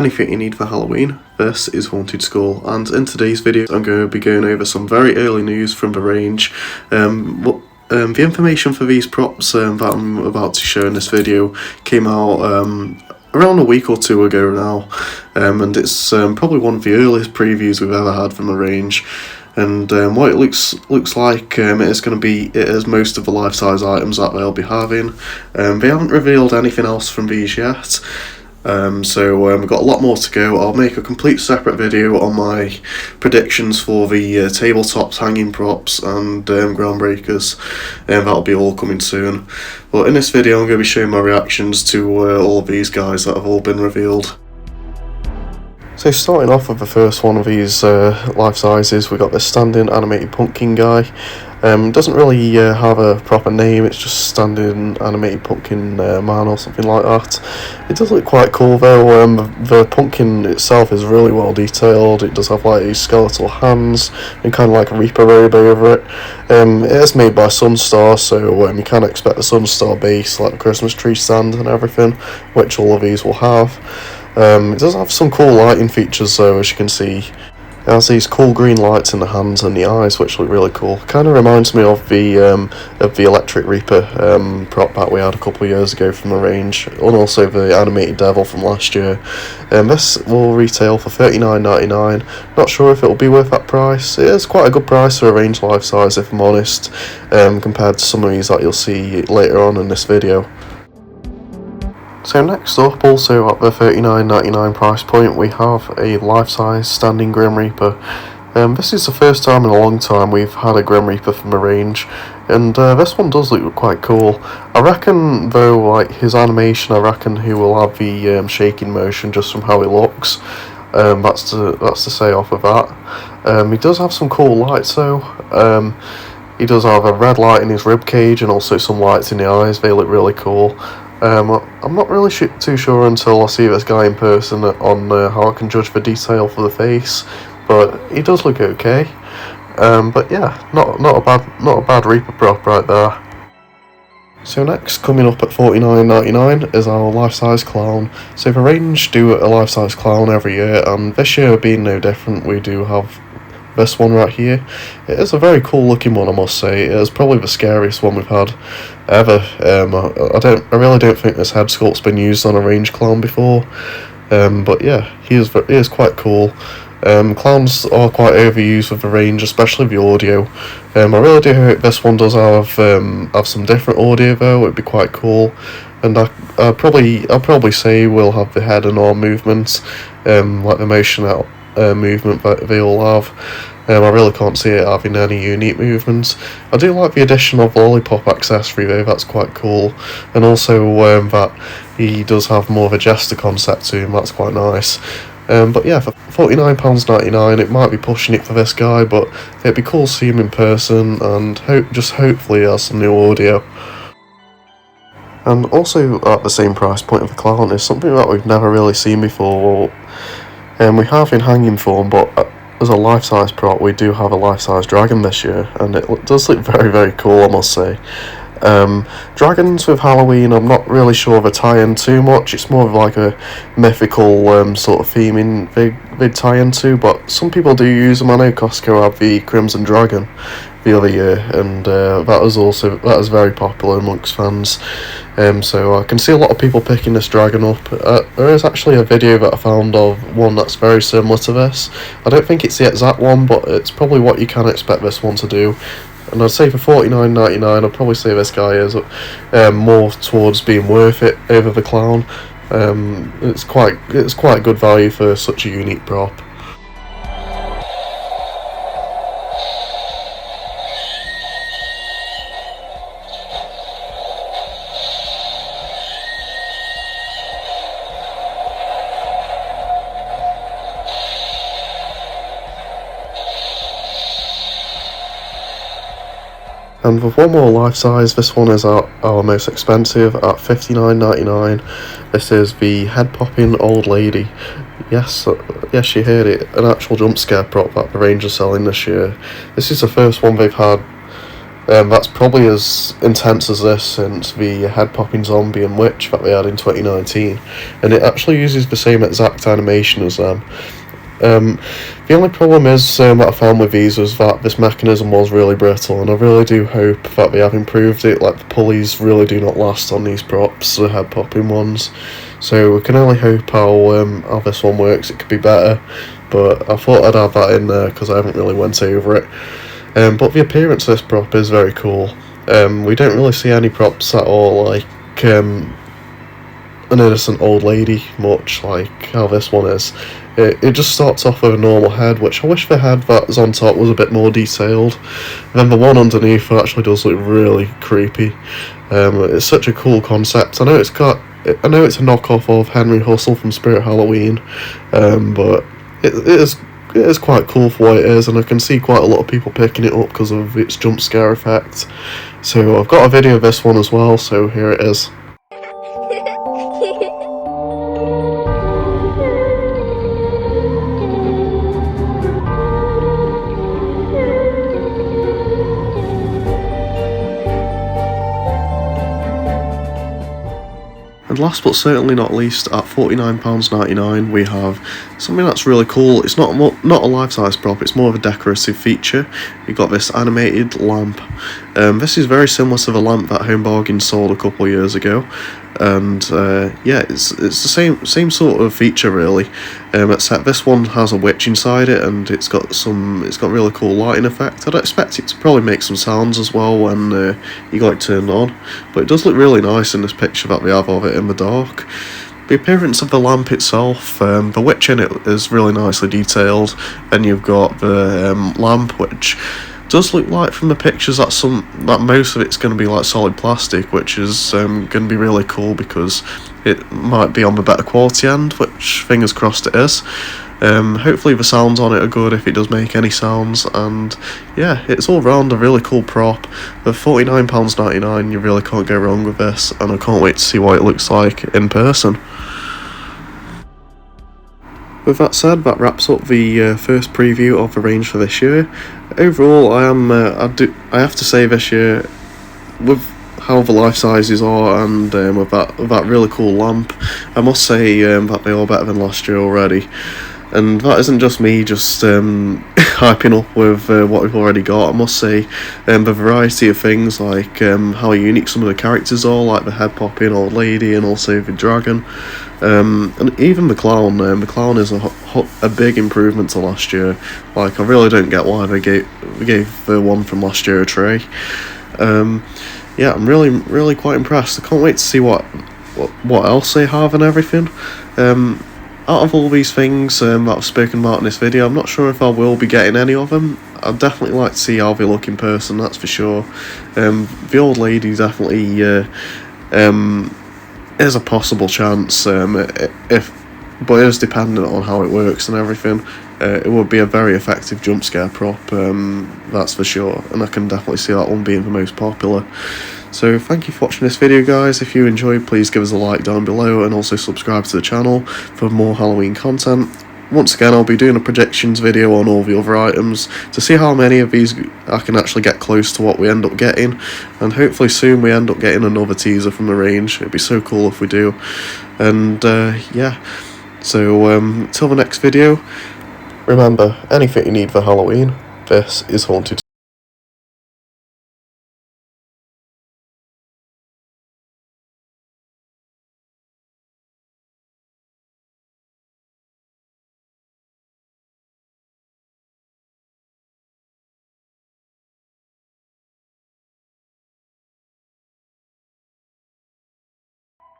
anything you need for Halloween, this is Haunted School, and in today's video I'm going to be going over some very early news from the range. The information for these props that I'm about to show in this video came out around a week or two ago now, and it's probably one of the earliest previews we've ever had from the range. And what it looks like, it is most of the life-size items that they'll be having. They haven't revealed anything else from these yet, so we've got a lot more to go. I'll make a complete separate video on my predictions for the tabletops, hanging props and groundbreakers, and that'll be all coming soon. But in this video I'm going to be showing my reactions to all of these guys that have all been revealed. So starting off with the first one of these life sizes, we got this standing animated pumpkin guy. Doesn't really have a proper name, it's just standing animated pumpkin man or something like that. It does look quite cool though. The pumpkin itself is really well detailed. It does have like these skeletal hands and kind of like a Reaper robe over it. It is made by Sunstar, so you can expect the Sunstar base like the Christmas tree stand and everything, which all of these will have. It does have some cool lighting features though, as you can see. It has these cool green lights in the hands and the eyes, which look really cool. Kind of reminds me of the Electric Reaper prop that we had a couple of years ago from the range, and also the animated devil from last year. This will retail for $39.99. Not sure if it will be worth that price. It is quite a good price for a range life size, if I'm honest, compared to some of these that you'll see later on in this video. So next up, also at the $39.99 price point, we have a life-size standing Grim Reaper. This is the first time in a long time we've had a Grim Reaper from the range, and this one does look quite cool. I reckon though, like his animation, I reckon he will have the shaking motion just from how he looks. That's to say off of that. He does have some cool lights though. He does have a red light in his rib cage and also some lights in the eyes. They look really cool. I'm not really too sure until I see this guy in person on how I can judge the detail for the face, but he does look okay. But yeah, not a bad Reaper prop right there. So next, coming up at $49.99 is our life-size clown. So the range do a life-size clown every year, and this year being no different, we do have this one right here. It is a very cool looking one, I must say. It is probably the scariest one we've had ever. I really don't think this head sculpt's been used on a range clown before. But yeah, he is quite cool. Clowns are quite overused with the range, especially the audio. I really do hope this one does have some different audio though. It'd be quite cool. And I'll probably say we'll have the head and arm movements, like the motion out movement that they all have. I really can't see it having any unique movements. I do like the addition of lollipop accessory though, that's quite cool, and also that he does have more of a jester concept to him, that's quite nice. But yeah, for £49.99 it might be pushing it for this guy, but it'd be cool to see him in person, and hopefully he has some new audio. And also at the same price point of the clown is something that we've never really seen before. We have in hanging form, but as a life-size prop we do have a life-size dragon this year, and it does look very, very cool, I must say. Dragons with Halloween, I'm not really sure of a tie-in too much. It's more of like a mythical sort of theming they'd tie into, but some people do use them. I know Costco had the Crimson Dragon the other year, and that was very popular amongst fans. So I can see a lot of people picking this dragon up. There is actually a video that I found of one that's very similar to this. I don't think it's the exact one, but it's probably what you can expect this one to do. And I'd say for $49.99, I'd probably say this guy is more towards being worth it over the clown. It's quite good value for such a unique prop. And with one more life size, this one is our most expensive at $59.99. This is the head popping old lady. Yes, you heard it, an actual jump scare prop that the range are selling this year. This is the first one they've had That's probably as intense as this since the head-popping zombie and witch that they had in 2019, and it actually uses the same exact animation as them. The only problem is that I found with these was that this mechanism was really brittle, and I really do hope that they have improved it. Like, the pulleys really do not last on these props, the head popping ones, so we can only hope how this one works. It could be better, but I thought I'd add that in there because I haven't really went over it. But the appearance of this prop is very cool. We don't really see any props that are like an innocent old lady, much like how this one is. It just starts off with a normal head, which I wish the head that's on top was a bit more detailed. And then the one underneath actually does look really creepy. It's such a cool concept. I know it's a knockoff of Henry Hustle from Spirit Halloween, but it is quite cool for what it is, and I can see quite a lot of people picking it up because of its jump scare effect. So I've got a video of this one as well, so here it is. And last but certainly not least, at £49.99 we have something that's really cool. It's not a life-size prop, it's more of a decorative feature. You've got this animated lamp. This is very similar to the lamp that Home Bargains sold a couple of years ago. And yeah, it's the same sort of feature really, except this one has a witch inside it, and it's got really cool lighting effect. I'd expect it to probably make some sounds as well when you got it turned on, but it does look really nice in this picture that we have of it in the dark. The appearance of the lamp itself, the witch in it is really nicely detailed, and you've got the lamp, which does look like from the pictures that most of it's going to be like solid plastic, which is going to be really cool because it might be on the better quality end, which fingers crossed it is. Hopefully the sounds on it are good if it does make any sounds, and yeah, it's all round a really cool prop. For £49.99 you really can't go wrong with this, and I can't wait to see what it looks like in person. With that said, that wraps up the first preview of the range for this year. Overall, I have to say this year, with how the life sizes are and with that really cool lamp, I must say that they are better than last year already. And that isn't just me hyping up with what we've already got. I must say the variety of things, like how unique some of the characters are, like the head popping old lady and also the dragon, and even the clown. The clown is a big improvement to last year. Like, I really don't get why they gave the one from last year a tray. Yeah, I'm really quite impressed. I can't wait to see what else they have and everything. Out of all these things that I've spoken about in this video, I'm not sure if I will be getting any of them. I'd definitely like to see how they look in person, that's for sure. The old lady definitely is a possible chance, but it is dependent on how it works and everything. It would be a very effective jump scare prop, that's for sure, and I can definitely see that one being the most popular. So thank you for watching this video, guys. If you enjoyed, please give us a like down below, and also subscribe to the channel for more Halloween content. Once again, I'll be doing a predictions video on all the other items to see how many of these I can actually get close to what we end up getting, and hopefully soon we end up getting another teaser from the range. It'd be so cool if we do. And yeah, so till the next video, remember, anything you need for Halloween, this is Haunted